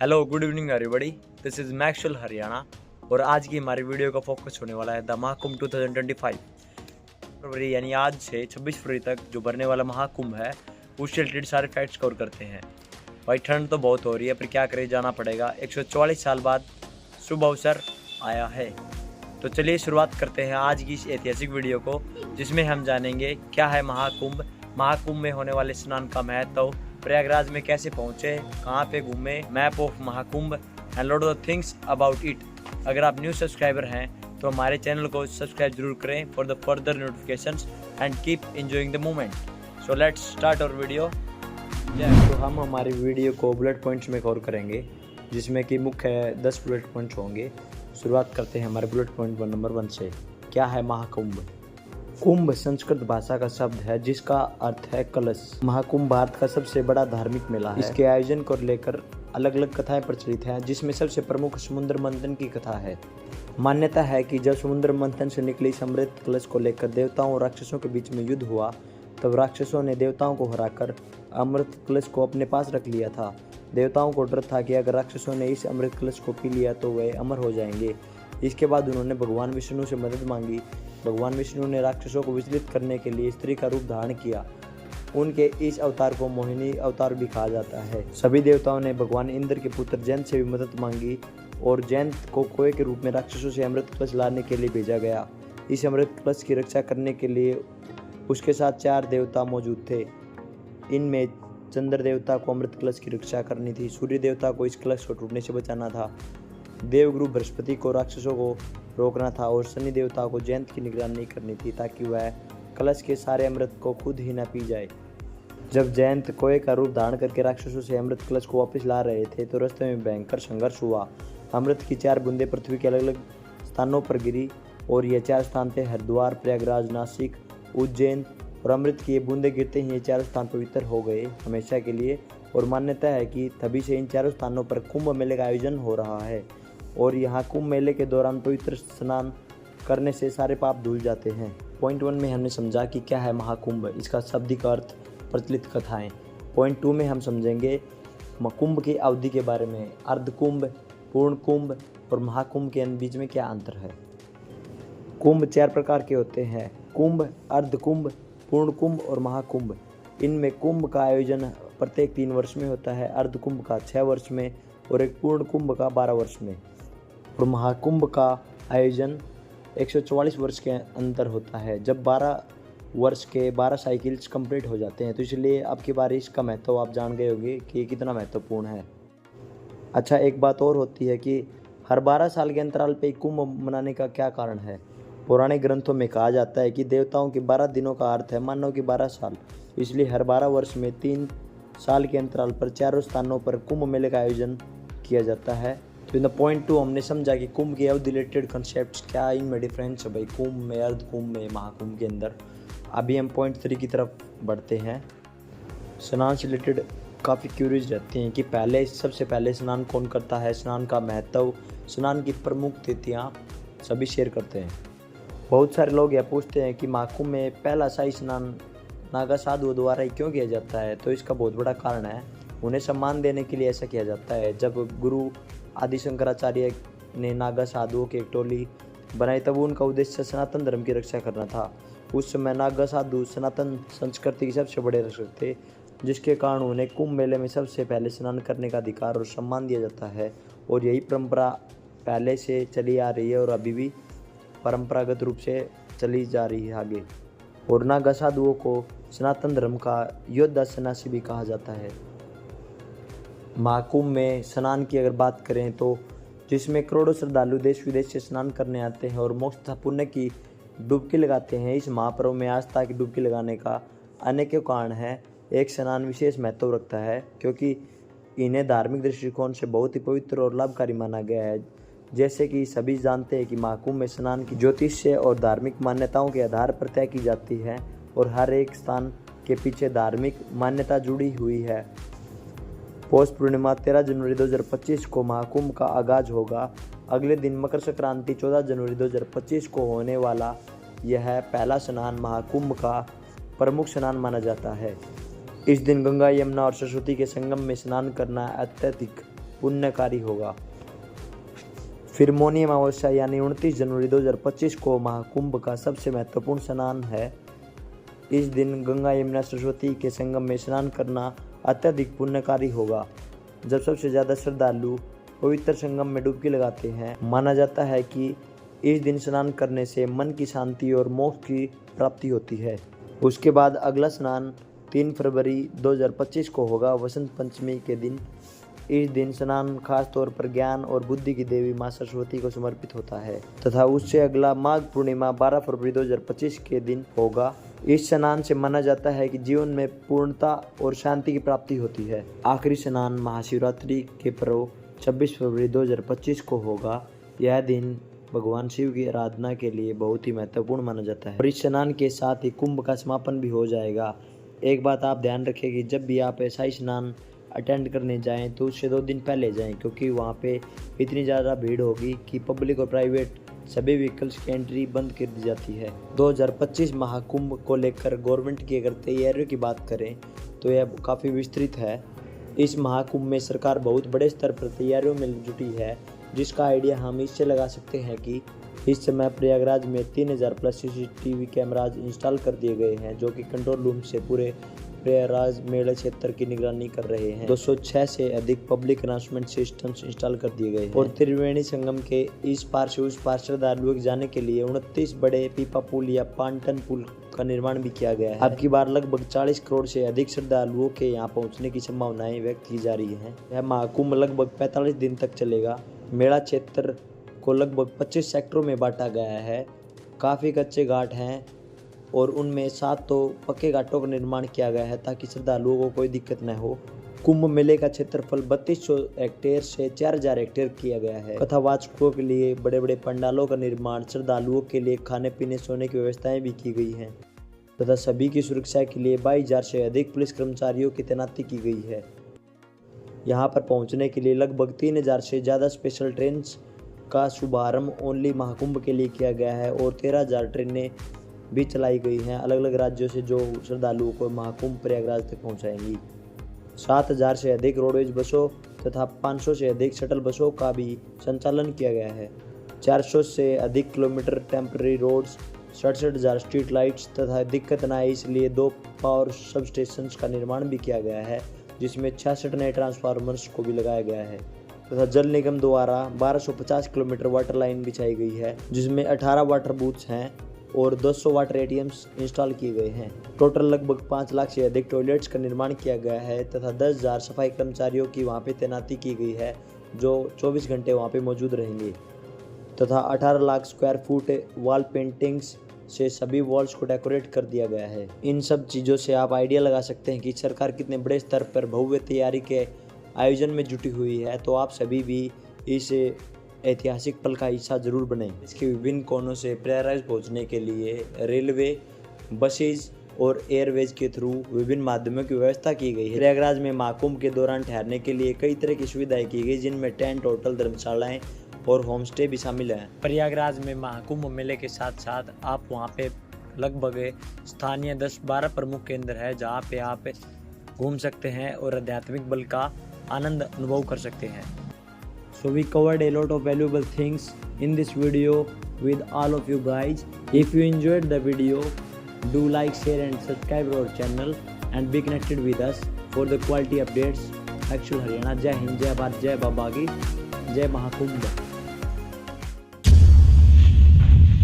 Hello good evening everybody, this is मैक्सुअल Haryana. और आज की हमारी वीडियो का फोकस होने वाला है द महाकुंभ 2025 फरवरी यानी आज से 26 फरवरी तक जो भरने वाला महाकुंभ है उससे रिलेटेड सारे फैक्ट्स कवर करते हैं। भाई ठंड तो बहुत हो रही है पर क्या करें, जाना पड़ेगा। 144 साल बाद शुभ अवसर आया है। तो चलिए शुरुआत करते हैं आज की इस ऐतिहासिक वीडियो को, जिसमें हम जानेंगे क्या है महाकुंभ, महाकुंभ में होने वाले स्नान का महत्व, प्रयागराज में कैसे पहुंचे, कहां पे घूमे, map of Mahakumbh and lot of things about it. अगर आप न्यू सब्सक्राइबर हैं तो हमारे चैनल को सब्सक्राइब जरूर करें for the further notifications and keep enjoying the moment. So let's start our video. तो हम हमारी वीडियो को बुलेट पॉइंट्स में कवर करेंगे, जिसमें कि मुख्य 10 बुलेट पॉइंट्स होंगे। शुरुआत करते हैं हमारे बुलेट पॉइंट नंबर 1 से। क्या है महाकुंभ? कुंभ संस्कृत भाषा का शब्द है जिसका अर्थ है कलश। महाकुंभ भारत का सबसे बड़ा धार्मिक मेला है। इसके आयोजन को लेकर अलग अलग कथाएं प्रचलित हैं, जिसमें सबसे प्रमुख समुद्र मंथन की कथा है। मान्यता है कि जब समुद्र मंथन से निकली इस अमृत कलश को लेकर देवताओं और राक्षसों के बीच में युद्ध हुआ, तब राक्षसों ने देवताओं को हराकर अमृत कलश को अपने पास रख लिया था। देवताओं को डर था कि अगर राक्षसों ने इस अमृत कलश को पी लिया तो वे अमर हो जाएंगे। इसके बाद उन्होंने भगवान विष्णु से मदद मांगी। भगवान विष्णु ने राक्षसों को विचलित करने के लिए स्त्री का रूप धारण किया। उनके इस अवतार को मोहिनी अवतार भी कहा जाता है। सभी देवताओं ने भगवान इंद्र के पुत्र जयंत से भी मदद मांगी और जयंत को कोय के रूप में राक्षसों से अमृत कलश लाने के लिए भेजा गया। इस अमृत कलश की रक्षा करने के लिए उसके साथ 4 देवता मौजूद थे। इनमें चंद्र देवता को अमृत कलश की रक्षा करनी थी, सूर्य देवता को इस कलश को टूटने से बचाना था, देवगुरु बृहस्पति को राक्षसों को रोकना था और शनि देवता को जयंत की निगरानी करनी थी ताकि वह कलश के सारे अमृत को खुद ही न पी जाए। जब जयंत कोय का रूप धारण करके राक्षसों से अमृत कलश को वापस ला रहे थे तो रास्ते में भयंकर संघर्ष हुआ। अमृत की 4 बूंदें पृथ्वी के अलग अलग स्थानों पर गिरी और ये 4 स्थान थे हरिद्वार, प्रयागराज, नासिक, उज्जैन। और अमृत की ये बूंदें गिरते ही ये 4 स्थान पवित्र हो गए हमेशा के लिए। और मान्यता है कि तभी से इन 4 स्थानों पर कुंभ मेले का आयोजन हो रहा है और यहाँ कुंभ मेले के दौरान पवित्र स्नान करने से सारे पाप धुल जाते हैं। पॉइंट 1 में हमने समझा कि क्या है महाकुंभ, इसका शाब्दिक अर्थ, प्रचलित कथाएं। पॉइंट 2 में हम समझेंगे कुंभ की अवधि के बारे में, अर्ध कुंभ, पूर्ण कुंभ और महाकुंभ के बीच में क्या अंतर है। कुंभ 4 प्रकार के होते हैं: कुंभ, अर्ध कुंभ, पूर्ण कुंभ और महाकुंभ। इनमें कुंभ का आयोजन प्रत्येक 3 वर्ष में होता है, अर्ध कुंभ का 6 वर्ष में और एक पूर्ण कुंभ का 12 वर्ष में। और महाकुंभ का आयोजन 144 वर्ष के अंतर होता है, जब 12 वर्ष के 12 साइकिल्स कंप्लीट हो जाते हैं। तो इसलिए अब की बार इसका महत्व आप जान गए होंगे कि कितना महत्वपूर्ण है। अच्छा, एक बात और होती है कि हर 12 साल के अंतराल पे कुंभ मनाने का क्या कारण है। पुराने ग्रंथों में कहा जाता है कि देवताओं के 12 दिनों का अर्थ है मानव के 12 साल, इसलिए हर 12 वर्ष में 3 साल के अंतराल पर 4 स्थानों पर कुंभ मेले का आयोजन किया जाता है। तो इन द पॉइंट 2 हमने समझा कि कुंभ के अवधि रिलेटेड कंसेप्ट क्या, इनमें डिफरेंस है भाई कुंभ में, अर्ध कुंभ में, महाकुंभ के अंदर। अभी हम पॉइंट 3 की तरफ बढ़ते हैं। स्नान से रिलेटेड काफ़ी क्यूरियस रहते हैं कि सबसे पहले स्नान कौन करता है, स्नान का महत्व, स्नान की प्रमुख तिथियाँ सभी शेयर करते हैं। बहुत सारे लोग यह पूछते हैं कि महाकुंभ में पहला शाही स्नान नागा साधुओं द्वारा ही क्यों किया जाता है। तो इसका बहुत बड़ा कारण है, उन्हें सम्मान देने के लिए ऐसा किया जाता है। जब गुरु आदि शंकराचार्य ने नागा साधुओं की एक टोली बनाई तब उनका उद्देश्य सनातन धर्म की रक्षा करना था। उस समय नागा साधु सनातन संस्कृति के सबसे बड़े रक्षक थे, जिसके कारण उन्हें कुंभ मेले में सबसे पहले स्नान करने का अधिकार और सम्मान दिया जाता है। और यही परंपरा पहले से चली आ रही है और अभी भी परंपरागत रूप से चली जा रही है आगे। और नागा साधुओं को सनातन धर्म का योद्धा सन्यासी भी कहा जाता है। महाकुंभ में स्नान की अगर बात करें तो जिसमें करोड़ों श्रद्धालु देश विदेश से स्नान करने आते हैं और मोक्ष तथा पुण्य की डुबकी लगाते हैं। इस महापर्व में आस्था की डुबकी लगाने का अनेकों कारण है। एक स्नान विशेष महत्व रखता है क्योंकि इन्हें धार्मिक दृष्टिकोण से बहुत ही पवित्र और लाभकारी माना गया है। जैसे कि सभी जानते हैं कि महाकुंभ में स्नान की ज्योतिष्य और धार्मिक मान्यताओं के आधार पर तय की जाती है और हर एक स्थान के पीछे धार्मिक मान्यता जुड़ी हुई है। पौष पूर्णिमा 13 जनवरी 2025 को महाकुंभ का आगाज होगा। अगले दिन मकर संक्रांति 14 जनवरी 2025 को होने वाला यह पहला स्नान महाकुंभ का प्रमुख स्नान माना जाता है। इस दिन गंगा, यमुना और सरस्वती के संगम में स्नान करना अत्यधिक पुण्यकारी होगा। फिर मौनी अमावस्या यानी 29 जनवरी 2025 को महाकुंभ का सबसे महत्वपूर्ण स्नान है। इस दिन गंगा यमुना सरस्वती के संगम में स्नान करना अत्यधिक पुण्यकारी होगा। जब सबसे ज़्यादा श्रद्धालु पवित्र संगम में डुबकी लगाते हैं, माना जाता है कि इस दिन स्नान करने से मन की शांति और मोक्ष की प्राप्ति होती है। उसके बाद अगला स्नान 3 फरवरी 2025 को होगा, वसंत पंचमी के दिन। इस दिन स्नान खास तौर पर ज्ञान और बुद्धि की देवी माँ सरस्वती को समर्पित होता है तथा उससे अगला माघ पूर्णिमा 12 फरवरी 2025 के दिन होगा। इस स्नान से माना जाता है कि जीवन में पूर्णता और शांति की प्राप्ति होती है। आखिरी स्नान महाशिवरात्रि के पर्व 26 फरवरी 2025 को होगा। यह दिन भगवान शिव की आराधना के लिए बहुत ही महत्वपूर्ण माना जाता है और इस स्नान के साथ ही कुंभ का समापन भी हो जाएगा। एक बात आप ध्यान रखें कि जब भी आप ऐसा ही स्नान अटेंड करने जाएं तो उससे 2 दिन पहले जाएं, क्योंकि वहाँ पे इतनी ज़्यादा भीड़ होगी कि पब्लिक और प्राइवेट सभी व्हीकल्स की एंट्री बंद कर दी जाती है। 2025 महाकुंभ को लेकर गवर्नमेंट की अगर तैयारियों की बात करें तो यह काफ़ी विस्तृत है। इस महाकुंभ में सरकार बहुत बड़े स्तर पर तैयारियों में जुटी है, जिसका आइडिया हम इससे लगा सकते हैं कि इस समय प्रयागराज में 3000 प्लस CCTV कैमराज इंस्टॉल कर दिए गए हैं, जो कि कंट्रोल रूम से पूरे प्रयागराज मेला क्षेत्र की निगरानी कर रहे हैं। 206 से अधिक पब्लिक अनाउंसमेंट सिस्टम्स इंस्टॉल कर दिए गए हैं और त्रिवेणी संगम के इस पार से उस पार श्रद्धालुओं के जाने के लिए 29 बड़े पीपा पुल या पांटन पुल का निर्माण भी किया गया है। अब की बार लगभग 40 करोड़ से अधिक श्रद्धालुओं के यहाँ पहुँचने की संभावनाएं व्यक्त की जा रही है। यह महाकुंभ लगभग 45 दिन तक चलेगा। मेला क्षेत्र को लगभग 25 सेक्टरों में बांटा गया है। काफ़ी कच्चे घाट हैं और उनमें 7 तो पक्के घाटों का निर्माण किया गया है ताकि श्रद्धालुओं को कोई दिक्कत न हो। कुंभ मेले का क्षेत्रफल 3200 हेक्टेयर से 4000 हेक्टेयर किया गया है। कथावाचकों के लिए बड़े बड़े पंडालों का निर्माण, श्रद्धालुओं के लिए खाने पीने सोने की व्यवस्थाएं भी की गई हैं तथा सभी की सुरक्षा के लिए 22,000 से अधिक पुलिस कर्मचारियों की तैनाती की गई है। यहाँ पर पहुँचने के लिए लगभग 3000 से ज़्यादा स्पेशल ट्रेन का शुभारंभ ओनली महाकुंभ के लिए किया गया है और 13,000 ट्रेनें भी चलाई गई हैं अलग अलग राज्यों से, जो श्रद्धालुओं को महाकुंभ प्रयागराज तक पहुंचाएंगी। 7,000 से अधिक रोडवेज बसों तथा 500 से अधिक शटल बसों का भी संचालन किया गया है। 400 से अधिक kilometre temporary roads, 67,000 street lights तथा दिक्कत न आए इसलिए 2 पावर सब स्टेशन का निर्माण भी किया गया है, जिसमें 66 नए ट्रांसफार्मर्स को भी लगाया गया है तथा जल निगम द्वारा 1250 किलोमीटर वाटर लाइन बिछाई गई है, जिसमें 18 वाटर बूथ्स हैं और 200 वाटर ATMs इंस्टॉल किए गए हैं। टोटल लगभग 5 लाख से अधिक टॉयलेट्स का निर्माण किया गया है तथा 10,000 सफाई कर्मचारियों की वहां पे तैनाती की गई है, जो 24 घंटे वहां पे मौजूद रहेंगे तथा 18 lakh square foot wall paintings से सभी वॉल्स को डेकोरेट कर दिया गया है। इन सब चीज़ों से आप आइडिया लगा सकते हैं कि सरकार कितने बड़े स्तर पर भव्य तैयारी के आयोजन में जुटी हुई है। तो आप सभी भी इस ऐतिहासिक पल का हिस्सा जरूर बने। इसके विभिन्न कोनों से प्रयागराज पहुंचने के लिए रेलवे, बसेज और एयरवेज के थ्रू विभिन्न माध्यमों की व्यवस्था की गई है। प्रयागराज में महाकुंभ के दौरान ठहरने के लिए कई तरह की सुविधाएं की गई, जिनमें टेंट, होटल, धर्मशालाएं और होम स्टे भी शामिल हैं। प्रयागराज में महाकुंभ मेले के साथ साथ आप वहां पे लगभग स्थानीय 10-12 प्रमुख केंद्र है, जहाँ पे आप घूम सकते हैं और आध्यात्मिक बल का आनंद अनुभव कर सकते हैं। So we covered a lot of valuable things in this video with all of you guys. If you enjoyed the video, do like, share and subscribe our channel and be connected with us for the quality updates. Actual Haryana, Jai Hind, Jai Bharat, Jai Babagi, Jai Mahakumbh.